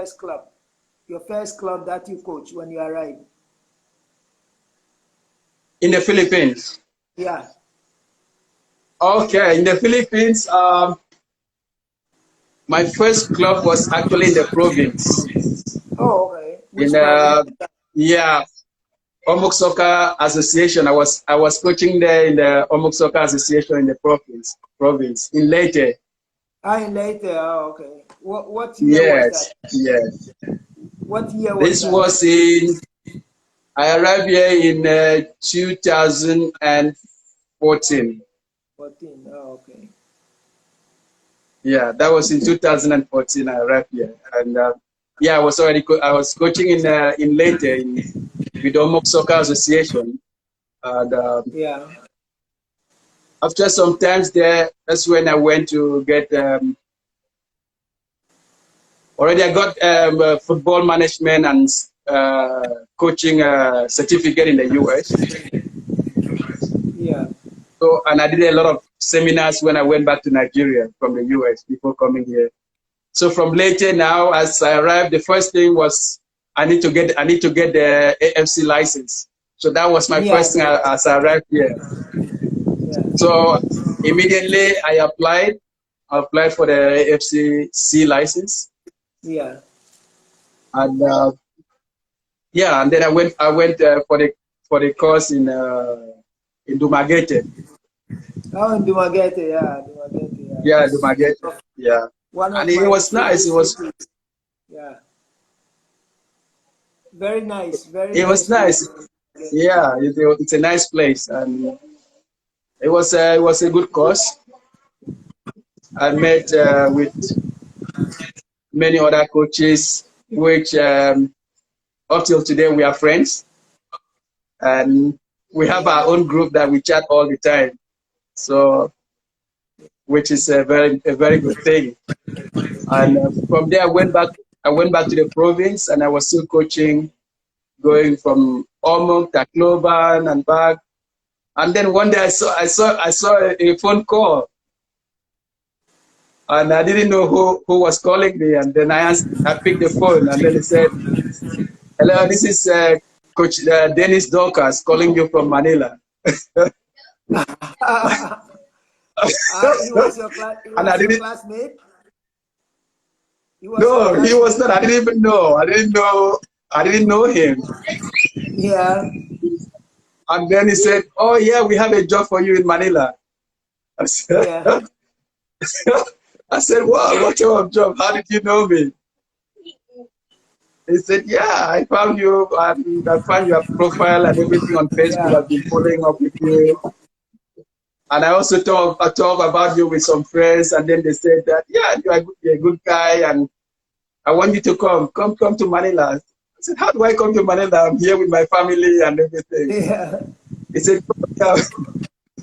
first club? Your first club that you coach when you arrived? In the Philippines. Yeah. Okay, in the Philippines, my first club was actually in the province. Oh, okay. In Which province? yeah, Omuk Soccer Association. I was coaching there in the Omuk Soccer Association in the province in Lerche. In later. Oh, okay. What year was that? Yes, yes. What year was This that? was in. I arrived here in 2014. 14. Oh, okay. Yeah, that was in 2014. I arrived here, and yeah, I was coaching in Leyte with the Omok Soccer Association, and Yeah. after some times there, that's when I went to get already I got football management and coaching certificate in the US. Yeah. So, and I did a lot of seminars when I went back to Nigeria from the US before coming here. So from later now, as I arrived, the first thing was I need to get the AFC license. So that was my Yeah. first thing as I arrived here. Yeah. So immediately I applied for the AFC license, Yeah. and yeah, and then I went for the course in Dumagete. Oh, in Dumagete, yeah, Dumagete, yeah. Yeah, That's Dumagete. Yeah, one and of it my was nice. favorite cities. Yeah. Very nice. Very It was nice place. nice. Yeah, it's a nice place, and it was a good course. I met with many other coaches, which up till today we are friends, and we have Yeah. our own group that we chat all the time. So, which is a very good thing. And from there, I went back to the province, and I was still coaching, going from Omok, Tacloban, and back. And then one day I saw a phone call, and I didn't know who was calling me. And then I picked the phone, and then he said, "Hello, this is Coach Dennis Dorcas calling you from Manila." He was your class. He And I was your didn't. classmate. He was your No, he was classmate. not. I didn't even know. I didn't know. I didn't know him. Yeah. And then he said, "Oh yeah, we have a job for you in Manila." I said, Yeah. I said, "Wow, what type of job? How did you know me?" He said, "Yeah, I found you. I found your profile and everything on Facebook. Yeah. I've been following up with you, and I also talk about you with some friends." And then they said that, "Yeah, you're a good guy, and I want you to come to Manila." I said, "How do I come to Manila? I'm here with my family and everything." Yeah. He said, "Yeah,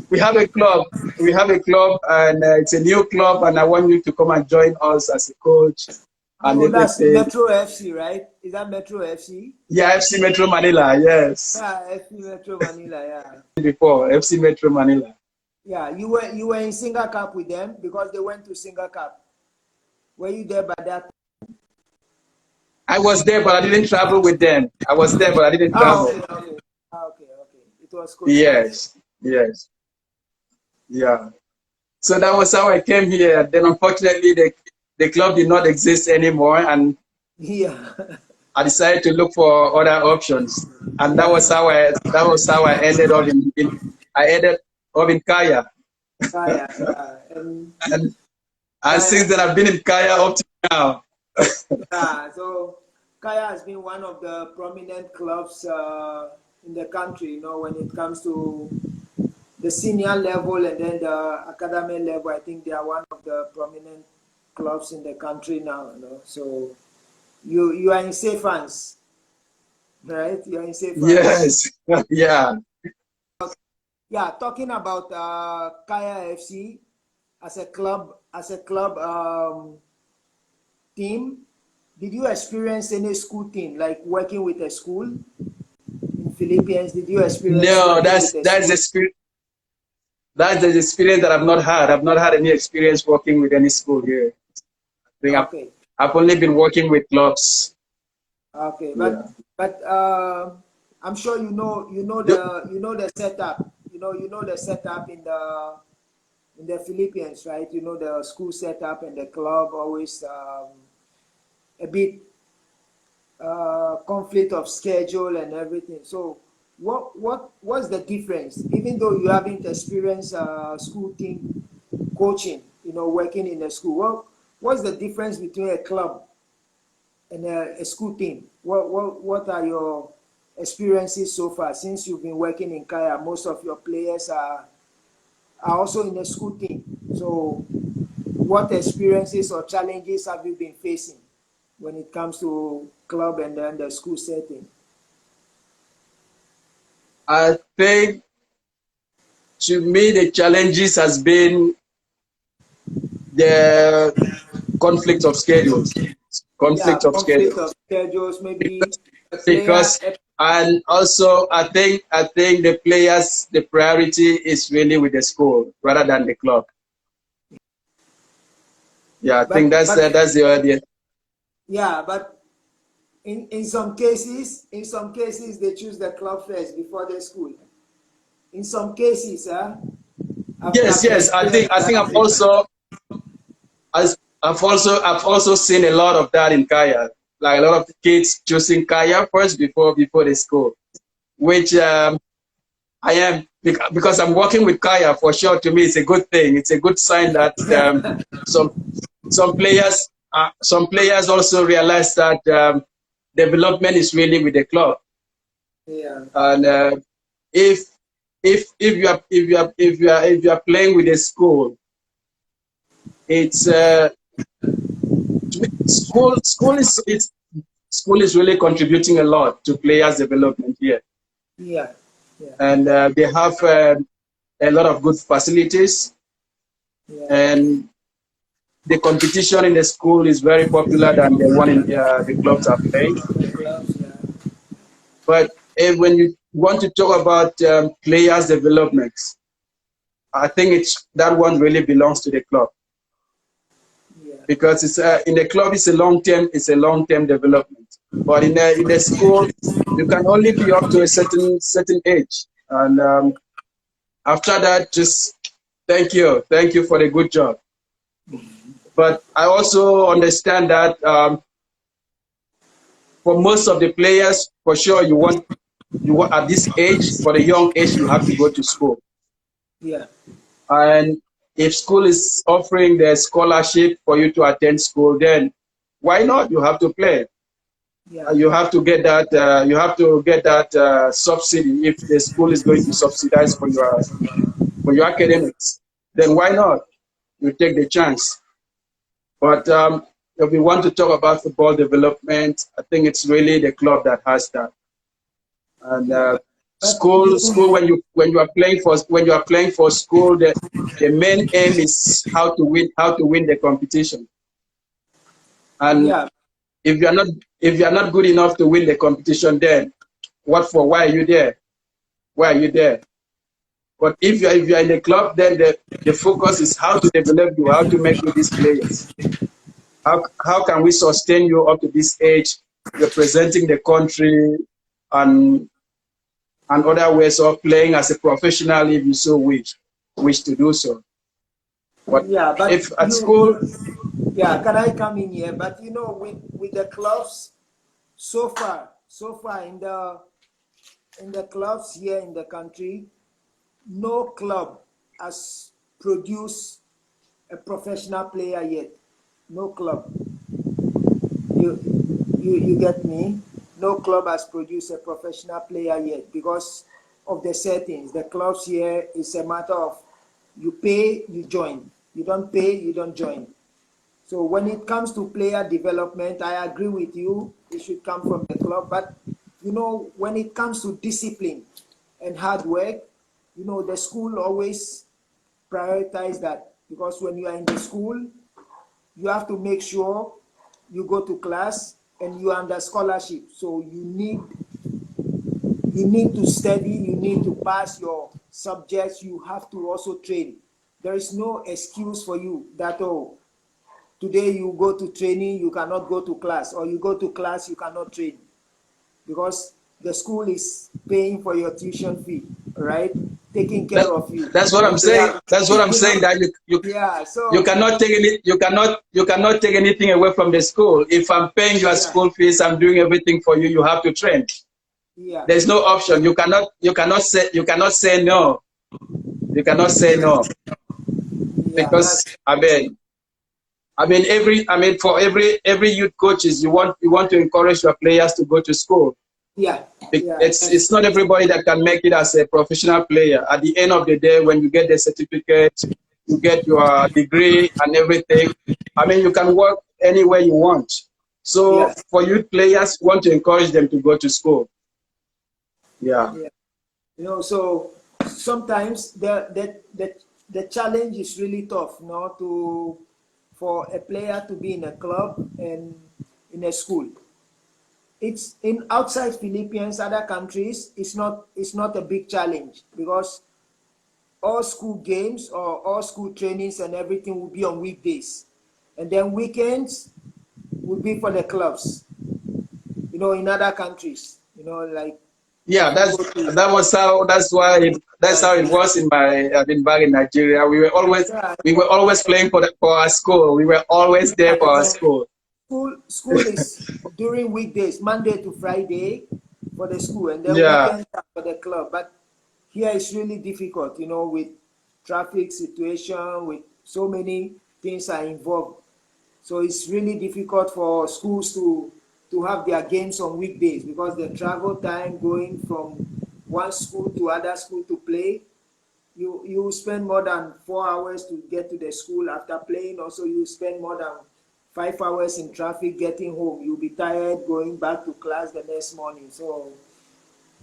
we have a club. We have a club, and it's a new club, and I want you to come and join us as a coach and Oh, that's everything." Metro FC, right? Is that Metro FC? Yeah, FC Metro Manila, yes. Yeah, FC Metro Manila. Yeah. Before FC Metro Manila. Yeah. You were in Singa Cup with them because they went to Singa Cup. Were you there by that? I was there, but I didn't travel with them. I was there, but I didn't Oh, travel. okay, okay. Okay, okay. It was Coach Dennis. Yes, yes, yeah. So that was how I came here. Then unfortunately, the club did not exist anymore, and Yeah. I decided to look for other options. And that was Yeah. how I ended up I ended up in Kaya. Kaya, yeah. And Kaya, since then I've been in Kaya up to now. yeah. So Kaya has been one of the prominent clubs in the country, when it comes to the senior level and then the academy level. I think they are one of the prominent clubs in the country now. So you are in safe hands, right? You are in safe hands. Yes. Yeah. Yeah, talking about Kaya FC as a club team, did you experience any school team, like working with a school in Philippines? Did you experience No, working with a that's school? the spirit. That's the experience that I've not had. I've not had any experience working with any school here. I think Okay. I've only been working with clubs. Okay, Yeah. but I'm sure The- you know the setup. You know the setup in the Philippines, right? You know the school setup and the club always a bit conflict of schedule and everything. So what's the difference? Even though you haven't experienced school team coaching, working in a school, what's the difference between a club and a school team? What are your experiences so far since you've been working in Kaya? Most of your players are also in a school team. So what experiences or challenges have you been facing when it comes to club and then the school setting? I think to me the challenges has been the conflict of schedules. Yeah, Conflict of conflict schedules. of schedules, maybe a player. Because and also I think the players the priority is really with the school rather than the club. Yeah, I think But that's the idea. yeah, but in in some cases they choose the club first before the school. In some cases, Yes, I've yes. experienced I think that. I've also seen a lot of that in Kaya. Like a lot of kids choosing Kaya first before the school, which I am because I'm working with Kaya for sure. To me, it's a good thing. It's a good sign that some some players also realize that development is really with the club. Yeah, And if if you are playing with a school, it's school is really contributing a lot to players' development here, yeah, yeah, and they have a lot of good facilities, yeah. and the competition in the school is very popular than the one in the clubs are playing. The clubs, yeah, But when you want to talk about players' development, I think it's that one really belongs to the club yeah, because it's in the club it's a long term development. But in the school, you can only be up to a certain age, and after that, just thank you for the good job. But I also understand that for most of the players, for sure, you want at this age, for the young age, you have to go to school. yeah, And if school is offering the scholarship for you to attend school, then why not? You have to play. yeah, You have to get that. You have to get that subsidy if the school is going to subsidize for your academics. Then why not? You take the chance. But if we want to talk about football development, I think it's really the club that has that. And yeah. But you, school when you are playing for school, the main aim is how to win the competition. And yeah, if you are not if you are not good enough to win the competition, then what for? Why are you there? Why are you there? But if you are in the club, then the focus is how to develop you, how to make you these players. How can we sustain you up to this age, representing the country and other ways of playing as a professional if you so wish to do so. But yeah. But if at school, yeah. Can I come in here? But with the clubs so far in the clubs here in the country, no club has produced a professional player yet. No club. You, you get me? No club has produced a professional player yet because of the settings. The clubs here is a matter of you pay, you join. You don't pay, you don't join. So when it comes to player development, I agree with you. It should come from the club. But when it comes to discipline and hard work, the school always prioritize that because when you are in the school, you have to make sure you go to class and you are under scholarship. So you need to study, you need to pass your subjects, you have to also train. There is no excuse for you that, oh, today you go to training, you cannot go to class, or you go to class, you cannot train, because the school is paying for your tuition fee, right? Taking care That, of you. that's what I'm And they saying. are, That's what I'm you know, saying. That yeah. you So cannot take any you cannot take anything away from the school. If I'm paying your yeah, school fees, I'm doing everything for you. You have to train. yeah, There's no option. You cannot say no. You cannot say no yeah. because That's for every youth coaches, you want to encourage your players to go to school. yeah, yeah. It's not everybody that can make it as a professional player. At the end of the day, when you get the certificate, you get your degree and everything. You can work anywhere you want. So Yeah, for youth players, want to encourage them to go to school. Yeah. yeah. So sometimes the challenge is really tough, to for a player to be in a club and in a school. It's in outside Philippines, other countries, it's not a big challenge, because all school games or all school trainings and everything will be on weekdays, and then weekends will be for the clubs. In other countries, like Yeah, if you go to that's how it was in my back in Nigeria. We were always yeah, playing for our school. We were always there yeah, for our school. school is during weekdays, Monday to Friday for the school, and then Yeah. weekends are for the club. But here it's really difficult, with traffic situation, with so many things are involved. So it's really difficult for schools to have their games on weekdays, because the travel time going from one school to other school to play, you spend more than 4 hours to get to the school after playing. Also, you spend more than 5 hours in traffic getting home. You'll be tired going back to class the next morning. So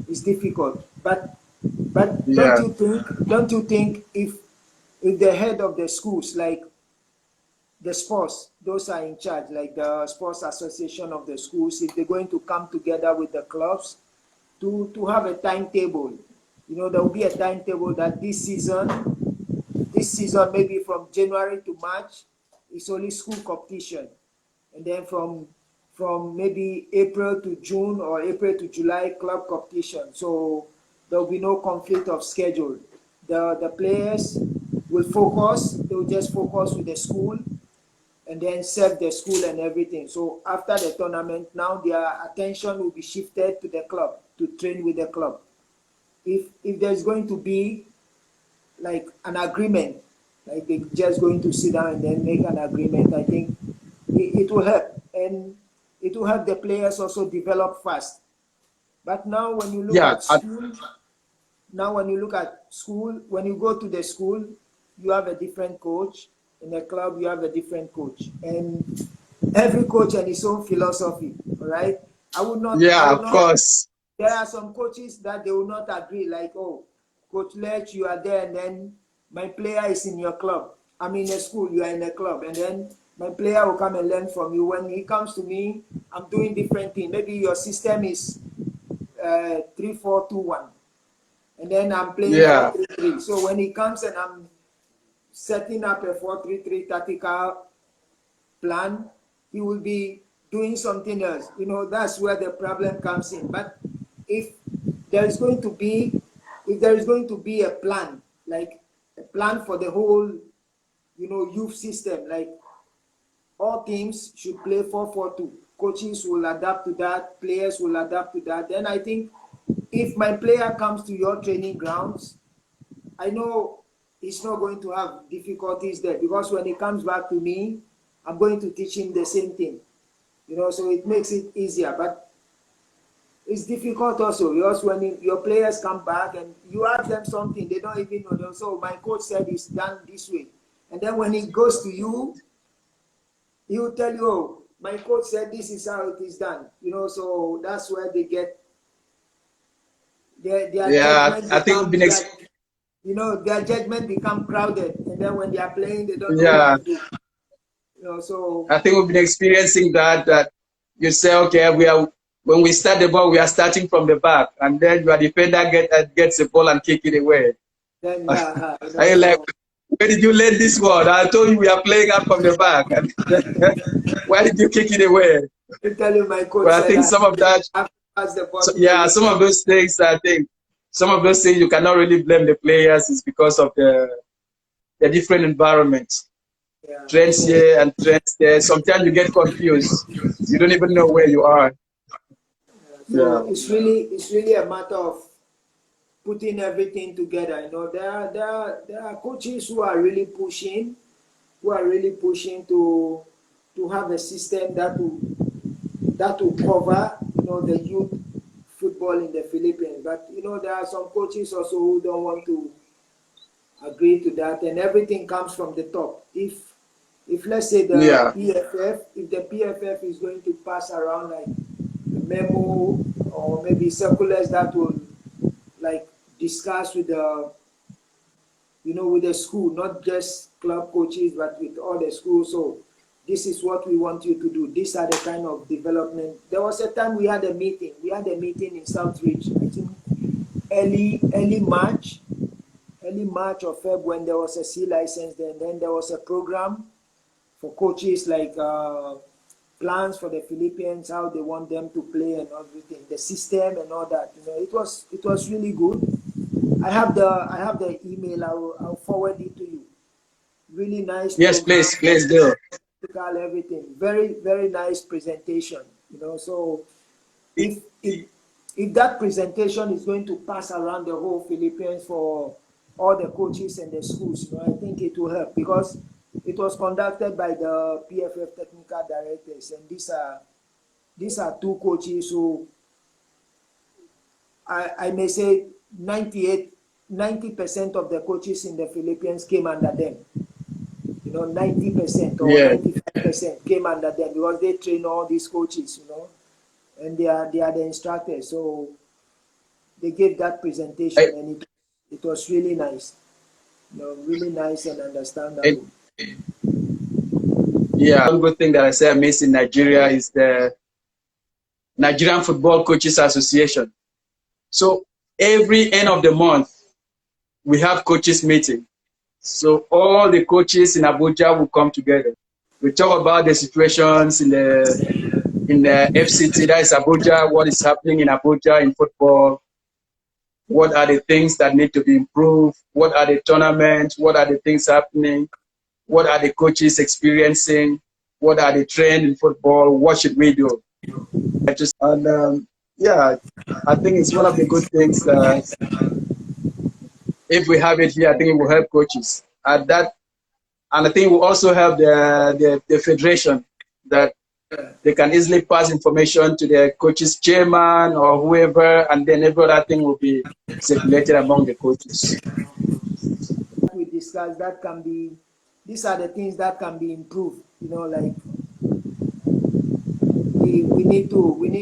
it's difficult. But don't Yeah. you think? Don't you think if the head of the schools, like the sports, those are in charge, like the sports association of the schools, if they're going to come together with the clubs to have a timetable, there will be a timetable that this season maybe from January to March is only school competition, and then from maybe April to June or April to July club competition. So there will be no conflict of schedule. The players will focus. They will just focus with the school, and then serve the school and everything. So after the tournament, now their attention will be shifted to the club to train with the club. If there's going to be like an agreement, like they're just going to sit down and then make an agreement, I think it will help, and it will help the players also develop fast. But now when you look Yeah. at school, when you go to the school, you have a different coach. In the club, you have a different coach, and every coach and his own philosophy. All right. I Yeah, would of not. course. There are some coaches that they will not agree. Like, oh, Coach Lerche, you are there, and then my player is in your club. I'm in a school, you are in a club, and then my player will come and learn from you. When he comes to me, I'm doing different things. Maybe your system is 3-4-2-1, and then I'm playing Yeah. 4-3-3. So when he comes and I'm setting up a 4-3-3 tactical plan, he will be doing something else. That's where the problem comes in. But if there is going to be a plan, like a plan for the whole, youth system, like all teams should play 4-4-2. Coaches will adapt to that, players will adapt to that. Then I think if my player comes to your training grounds, I know he's not going to have difficulties there, because when he comes back to me, I'm going to teach him the same thing. So it makes it easier. But it's difficult also, because when your players come back and you ask them something, they don't even know. So my coach said it's done this way. And then when he goes to you, he will tell you, oh, my coach said this is how it is done. So that's where they get their Yeah. judgment I think we've been becomes like, their judgment become crowded, and then when they are playing, they don't know what yeah. to do. So I think we've been experiencing that you say, okay, when we start the ball, we are starting from the back, and then your defender gets the ball and kick it away. then yeah, I like so Where did you learn this one? I told you we are playing out from the back. Why did you kick it away? I tell you, my coach But I said think I some of that, have to pass the ball so, to the yeah, some winger. of those things, I think, some of those things you cannot really blame the players is because of the different environments. Yeah. Trends So, here and trends there. Sometimes you get confused. You don't even know where you are. so Yeah. it's really a matter of putting everything together. There are coaches who are really pushing to have a system that will cover the youth football in the Philippines. But there are some coaches also who don't want to agree to that, and everything comes from the top. If let's say the Yeah. PFF, if the PFF is going to pass around like a memo or maybe circulars that will like discuss with the school, not just club coaches, but with all the schools. So this is what we want you to do. These are the kind of development. There was a time we had a meeting. We had a meeting in Southridge, I think early March or Feb, when there was a C license. Then there was a program for coaches, like plans for the Philippines, how they want them to play and everything, the system and all that. It was really good. I have the email. I'll forward it to you. Really nice Yes, program, please do. everything. Very, very nice presentation. So if that presentation is going to pass around the whole Philippines for all the coaches and the schools, I think it will help, because it was conducted by the PFF technical directors, and these are two coaches who I may say 90% of the coaches in the Philippines came under them. 90% or Yeah. 95% came under them, because they train all these coaches, and they are the instructors. So they gave that presentation, I, and it was really nice, really nice and it, understandable. yeah. One good thing that I say I miss in Nigeria is the Nigerian Football Coaches Association. So every end of the month, we have coaches meeting. So all the coaches in Abuja will come together. We talk about the situations in the FCT, that is Abuja, what is happening in Abuja in football, what are the things that need to be improved, what are the tournaments, what are the things happening, what are the coaches experiencing, what are the trends in football, what should we do? And yeah, I think it's one of the good things. If we have it here, I think it will help coaches. And I think it will also help the federation, that they can easily pass information to the coaches chairman or whoever, and then every other thing will be circulated among the coaches. We discussed that can be these are the things that can be improved. Like we need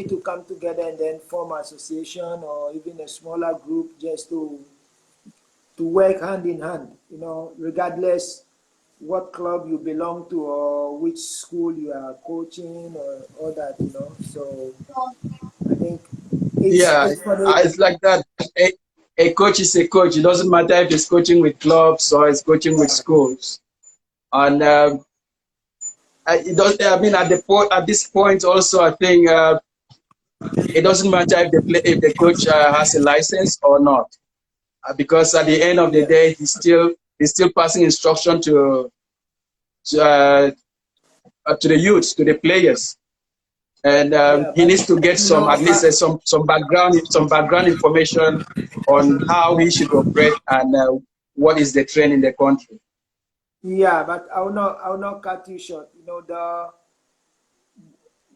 to come together and then form an association or even a smaller group, just to work hand in hand, regardless what club you belong to or which school you are coaching or all that. So I think it's Yeah, it's for the it's like that. A coach is a coach. It doesn't matter if he's coaching with clubs or he's coaching with schools. And it does. I mean, at this point, also, I think it doesn't matter if the coach has a license or not, because at the end of the yeah, day, he's still passing instruction to, uh, to the youths, to the players, and yeah, he but needs to get some, at least some background information on how he should operate and what is the trend in the country. yeah, but I will not cut you short.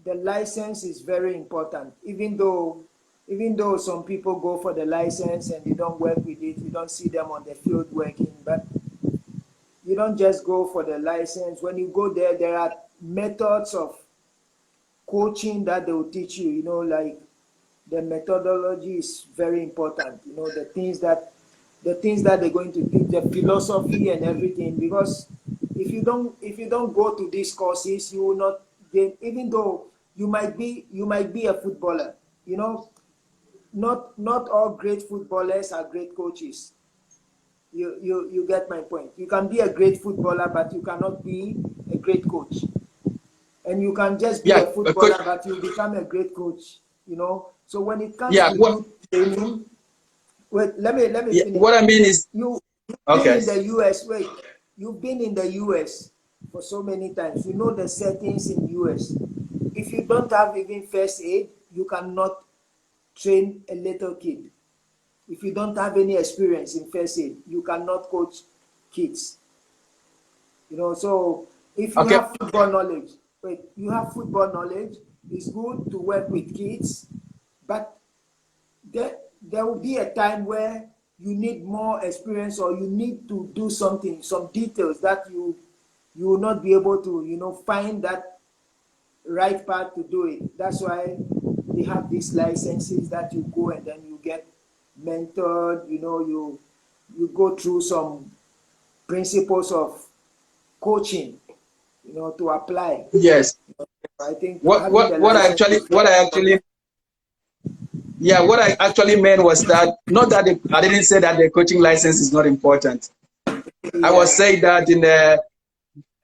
The license is very important. Even though some people go for the license and they don't work with it, you don't see them on the field working. But you don't just go for the license. When you go there, there are methods of coaching that they will teach you. Like the methodology is very important. The things that they're going to teach, the philosophy and everything. Because if you don't go to these courses, you will not gain. Even though you might be a footballer, not all great footballers are great coaches. You get my point. You can be a great footballer, but you cannot be a great coach. And you can just be Yeah, a footballer, but you become a great coach. You know. So when it comes yeah. to youth training, wait, let me Yeah, finish. what I mean is, You've been okay. in the US. Wait, you've been in the US for so many times. You know the settings in US. If you don't have even first aid, you cannot train a little kid. If you don't have any experience in first aid, you cannot coach kids. You know, so if you Okay. have football knowledge, wait, you have football knowledge, it's good to work with kids, but there will be a time where you need more experience or you need to do something, some details that you will not be able to, find that right path to do it. That's why they have these licenses that you go and then you get mentored, you go through some principles of coaching, to apply. Yes. I think What having what the what I license actually is very what I important. actually yeah, what I actually meant was that not that I didn't say that the coaching license is not important. I was Yeah, saying that in the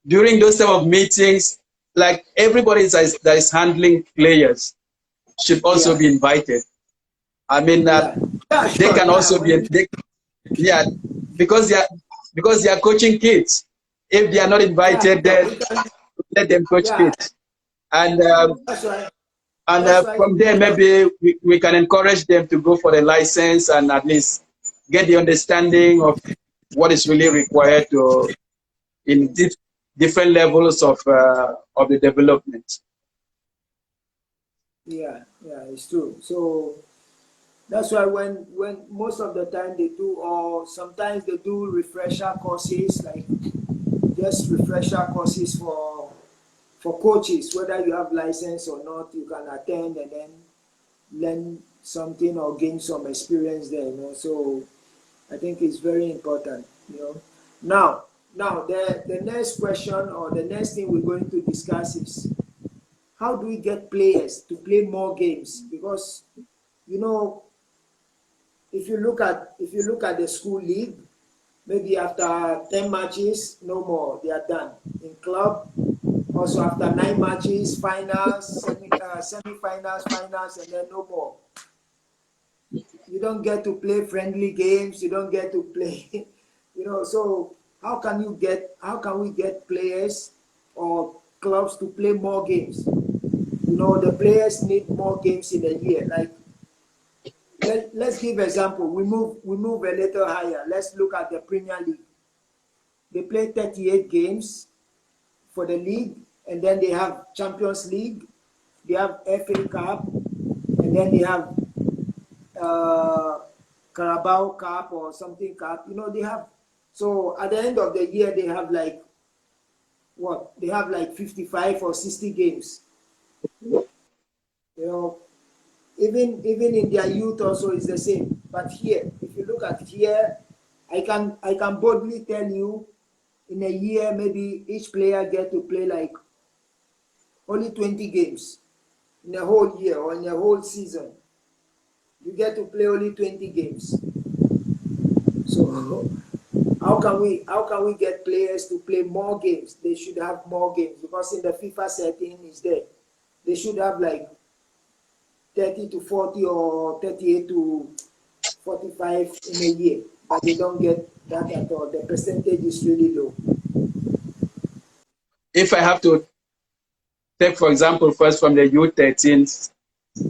during those type of meetings, like everybody that is handling players should also yeah, be invited. I mean that yeah, yeah, they sure, can yeah. also be When yeah, because they are coaching kids. If they are not yeah, invited, sure, then we can, let them coach yeah. kids. And That's why. and That's why. from there maybe we can encourage them to go for the license and at least get the understanding of what is really required to in different levels of the development. Yeah, yeah, it's true. So that's why when most of the time they do, or sometimes they do refresher courses, like just refresher courses for coaches, whether you have license or not, you can attend and then learn something or gain some experience there. So I think it's very important. Now, the next question or the next thing we're going to discuss is how do we get players to play more games? Because you know, if you look at the school league, maybe after 10 matches, no more, they are done. In club, also after 9 matches, finals, semi-finals, finals, and then no more. You don't get to play friendly games. You don't get to play, So how can we get players or clubs to play more games? The players need more games in a year. Like let's give example. We move a little higher. Let's look at the Premier League. They play 38 games for the league, and then they have Champions League, they have FA Cup, and then they have uh, Carabao Cup or something cup. They have. So at the end of the year, they have like what? They have like 55 or 60 games. You know, even in their youth also is the same. But here, if you look at here, I can boldly tell you, in a year maybe each player get to play like only 20 games in a whole year or in a whole season. You get to play only 20 games. So how can we get players to play more games? They should have more games because in the FIFA setting is there. They should have like 30 to 40 or 38 to 45 in a year, but they don't get that at all. The percentage is really low. If I have to take, for example, first from the U13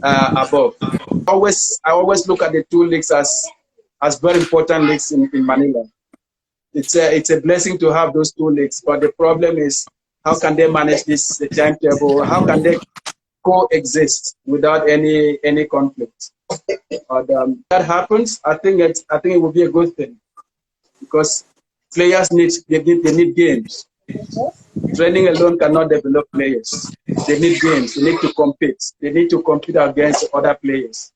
above, I always look at the two leagues as very important leagues in Manila. It's a blessing to have those two leagues, but the problem is how can they manage this the timetable? How can they coexist without any conflict? But that happens, I think it would be a good thing because players need games. Training alone cannot develop players. They need games. They need to compete. They need to compete against other players.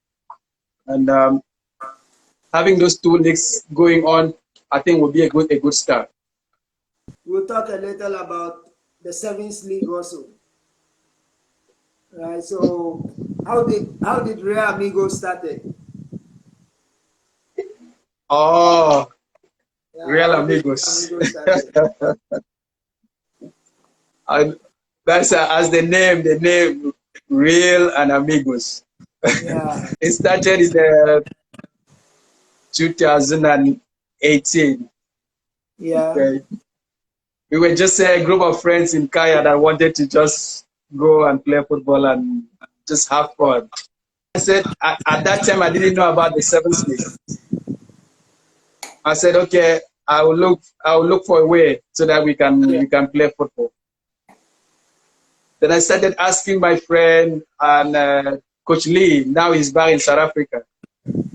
And having those two leagues going on, I think would be a good start. We'll talk a little about the Sevens League also. Right. So how did Real Amigos started? Oh, Yeah, Real all the Amigos. amigos started. And that's as the name, Real and Amigos. Yeah, It started in 2018. yeah, Okay. We were just a group of friends in Kaya that wanted to just go and play football and just have fun. I said at that time I didn't know about the Sevens League. I said, okay, I will look for a way so that yeah, we can play football. Then I started asking my friend and Coach Lee. Now he's back in South Africa.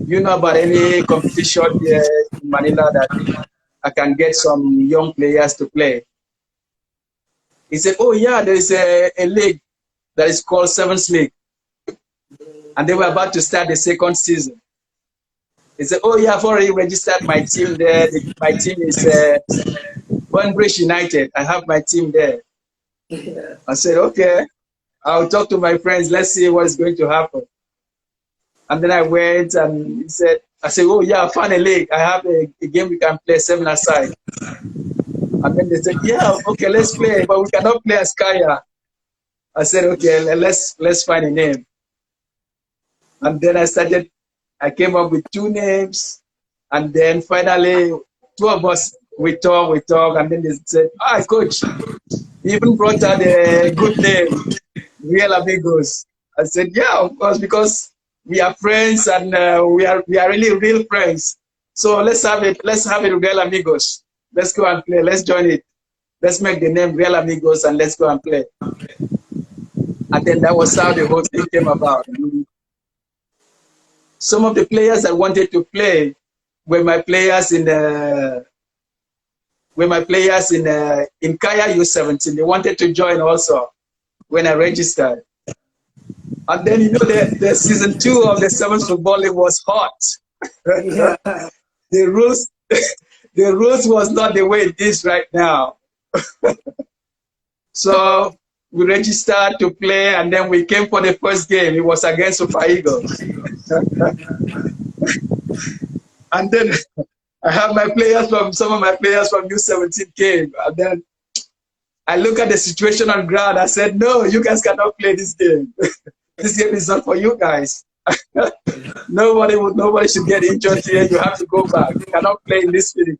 You know about yeah, any competition here in Manila that I can get some young players to play? He said, oh yeah, there is a league that is called Sevens League, and they were yeah, about to start the second season. He said, oh yeah, I've already registered my team there. My team is Bunbridge United. I have my team there. yeah, I said, okay, I'll talk to my friends. Let's see what's going to happen. And then I went and he said, I said, oh yeah, I found a league. I have a game we can play 7-a-side. And then they said, yeah, okay, let's play, but we cannot play as Kaya. I said, okay, let's find a name. And then I came up with two names. And then finally, two of us, we talk, and then they said, ah, coach, he even brought out a good name, Real Amigos. I said, yeah, of course, because we are friends and we are really real friends. So let's have it Real Amigos. Let's go and play. Let's join it. Let's make the name Real Amigos and let's go and play. And then that was how the whole thing came about. Some of the players that wanted to play were my players in Kaya U17. They wanted to join also when I registered. And then the season 2 of the Sevens Football League was hot. yeah, The rules the rules was not the way it is right now. So we registered to play and then we came for the first game. It was against Super Eagles. And then I have some of my players from U17 came. And then I look at the situation on ground. I said, no, you guys cannot play this game. This game is not for you guys. Nobody should get injured here. You have to go back. You cannot play in this league.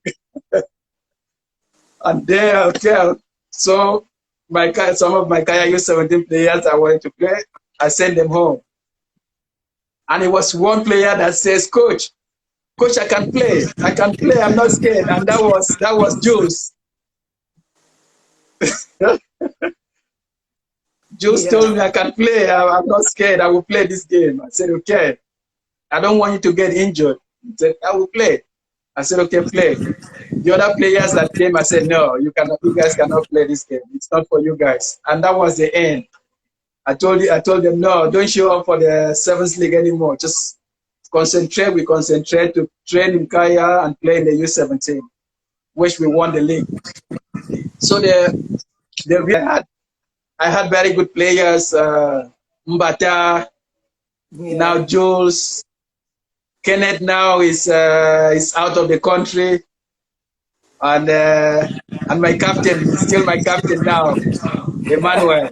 And then, okay, so some of my Kaya U17 players I wanted to play, I sent them home. And it was one player that says, Coach, I can play. I can play. I'm not scared. And that was Jules. Jules told yeah, me I can play. I'm not scared. I will play this game. I said, okay. I don't want you to get injured. He said, I will play. I said, okay, play. The other players that came, I said, no, you guys cannot play this game. It's not for you guys. And that was the end. I told them, no, don't show up for the Sevens League anymore. Just concentrate. We concentrate to train in Kaya and play in the U17, which we won the league. So I had very good players. Mbata, now yeah, Jules, Kenneth now is out of the country, and my captain, still my captain now, Emmanuel.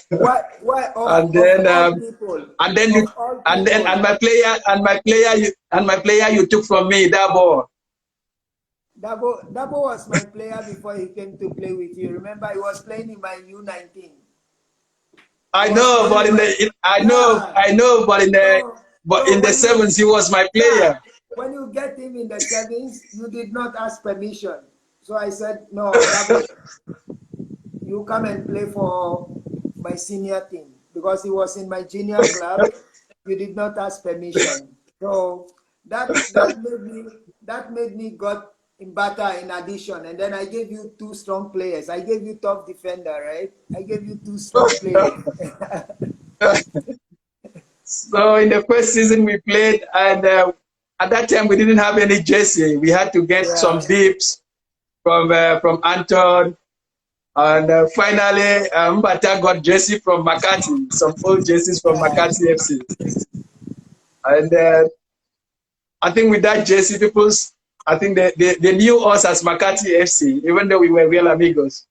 why and of then all um, people, and then you of all and then people, and my player you took from me, Dabo. Dabo was my player before he came to play with you. Remember, he was playing in my U19. He I was know, playing but in my, yeah. So but so in the sevens he was my yeah, player. when you get him in the sevens, you did not ask permission. So I said, no, Dabo, you come and play for my senior team because he was in my junior club. You did not ask permission. So that made me got in Bata in addition. And then I gave you two strong players. I gave you top defender, right? I gave you two strong players. So in the first season we played, and at that time we didn't have any jersey. We had to get some Yeah. dips from Anton, and finally Mbata got jersey from Makati, some old jerseys from Yeah. Makati FC, and I think with that jersey, I think they knew us as Makati FC, even though we were real amigos.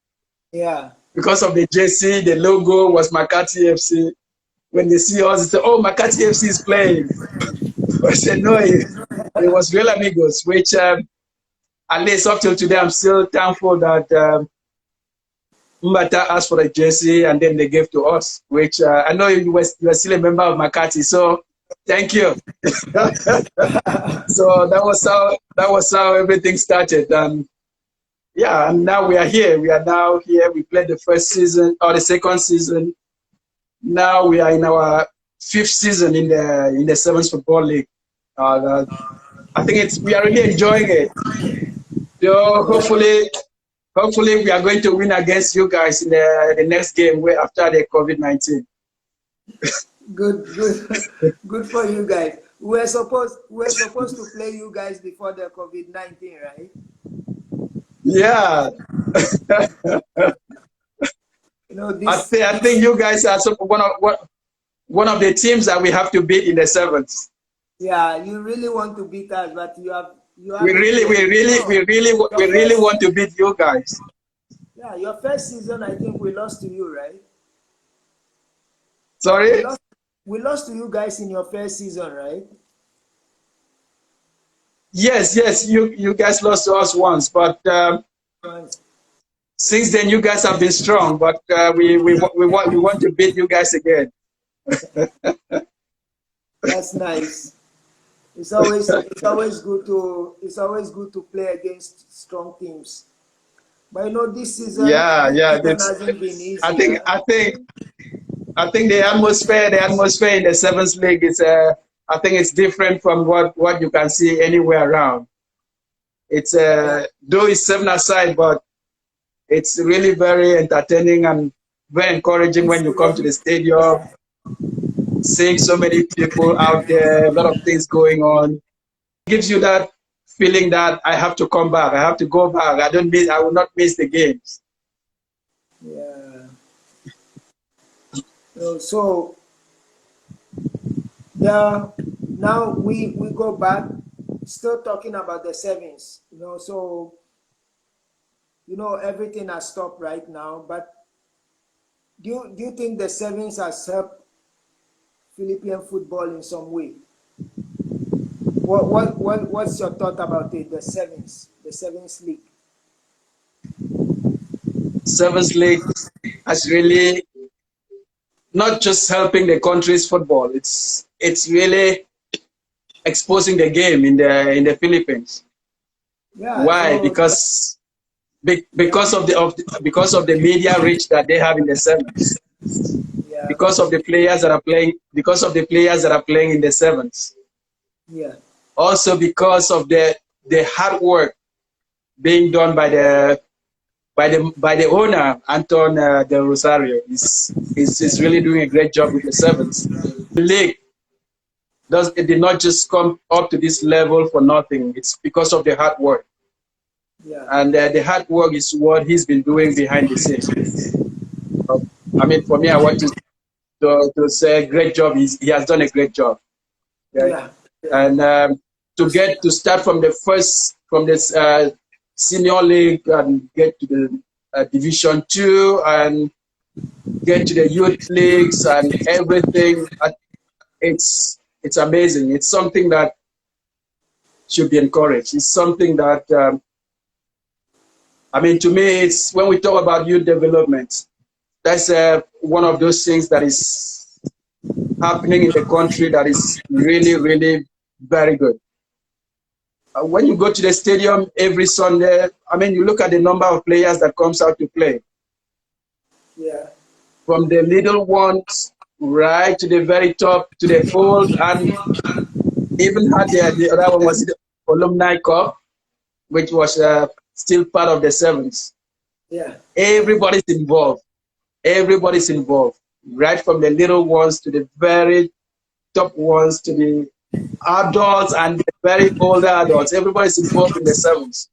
Yeah. Because of the jersey, the logo was Makati FC. When they see us, they say, "Oh, Makati FC is playing." I said, "No, it was real amigos," which at least up till today, I'm still thankful that Mbata asked for a jersey and then they gave to us, which I know you were still a member of Makati, so thank you. So that was how everything started. Yeah, and now we are here. We are now here. We played the first season or the second season. Now we are in our fifth season in the Sevens Football League. I think we are really enjoying it. So hopefully we are going to win against you guys in the next game after the COVID-19. Good, good for you guys. We're supposed to play you guys before the COVID-19, right? Yeah, You know this. I think you guys are one of the teams that we have to beat in the sevens. Yeah, you really want to beat us, but you We haven't really, we played. really, No, we really, your we really first, want to beat you guys. yeah, your first season, I think we lost to you, right? We Sorry? lost, we lost to you guys in your first season, right? Yes. You guys lost to us once, but Once. since then you guys have been strong. But we want to beat you guys again. That's nice. It's always good to play against strong teams. But you know, this Yeah. season hasn't been I easy. think Huh? I think I think the atmosphere in the sevens league is I think it's different from what you can see anywhere around. It's Yeah, though it's seven aside, but it's really very entertaining and very encouraging when you come to the stadium, seeing so many people out there, a lot of things going on. It gives you that feeling that I have to come back, I have to go back. I will not miss the games. yeah. So the now we go back, still talking about the sevens. So everything has stopped right now. But do you think the sevens has helped Philippine football in some way? What's your thought about it? The sevens league. Sevens league has really not just helping the country's football. It's really exposing the game in the Philippines. Yeah. Why? So yeah, Because of the media reach that they have in the sevens. yeah, Because of the players that are playing. Because of the players that are playing in the sevens. yeah, Also because of the hard work being done by the owner Anton Del Rosario. He's really doing a great job with the sevens. The league it did not just come up to this level for nothing. It's because of the hard work. yeah, And the hard work is what he's been doing behind the scene. I mean, for me, I want to say great job. He has done a great job. Okay? yeah, yeah, And to start from from this senior league and get to the Division 2 and get to the youth leagues and everything. It's amazing. It's something that should be encouraged. It's something that I mean, to me, it's when we talk about youth development, that's one of those things that is happening in the country that is really very good. When you go to the stadium every Sunday, I mean, you look at the number of players that comes out to play, yeah, from the little ones right to the very top, to the old, and even had the other one was the Alumni Cup, which was still part of the sevens. yeah, Everybody's involved. Everybody's involved, right from the little ones to the very top ones to the adults and the very older adults. Everybody's involved in the sevens.